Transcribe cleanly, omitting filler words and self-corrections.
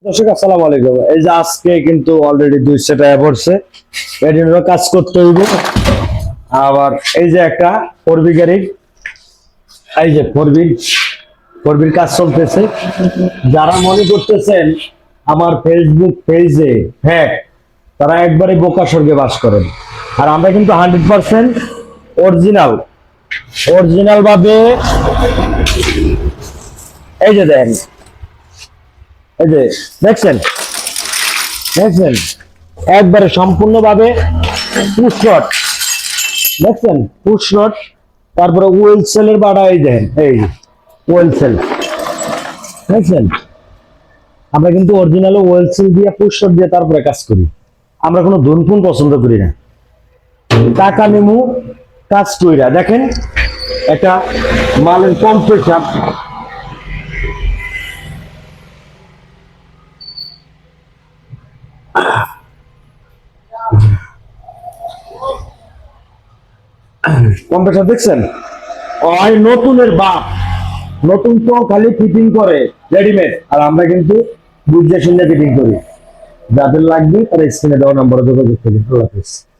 দর্শক আসসালামু আলাইকুম। এই যে আজকে কিন্তু অলরেডি 200 টাকা পড়ছে, এর কাজ করতে হইব। আবার এই যে একটা ফোরবি গাড়ি, এই যে ফোরবির কাজ চলতেছে। যারা মনে করতেছেন আমার ফেসবুক পেজে হ্যাঁ, তারা একবারে বোকা স্বর্গে বাস করেন। আর আমরা কিন্তু 100% অরিজিনাল অরিজিনাল ভাবে এই যে দেখেন, এই যে দেখছেন দেখছেন একবারে সম্পূর্ণভাবে পুশরট, দেখছেন পুশরট। তারপরে ওয়েল সেলের বাড়া, এই দেন এই ওয়েল সেল দেখছেন। আমরা কিন্তু অরিজিনাল ওয়েল সেল দিয়ে পুশরট দিয়ে তারপরে কাজ করি। আমরা কোনো ধুনফুন পছন্দ করি না। টাকা নেমু কাজ কইরা দেখেন একটা মালের কম্প্রেসার, কম্প্রেসার দেখছেন, ওই নতুনের বাপ। নতুন তো খালি ফিটিং করে রেডিমেড, আর আমরা কিন্তু বুঝে শুনে ফিটিং করি। যাদের লাগবে তারা স্ক্রিনে দেওয়া নম্বরে যোগাযোগ করুন। আল্লাহ হাফেজ।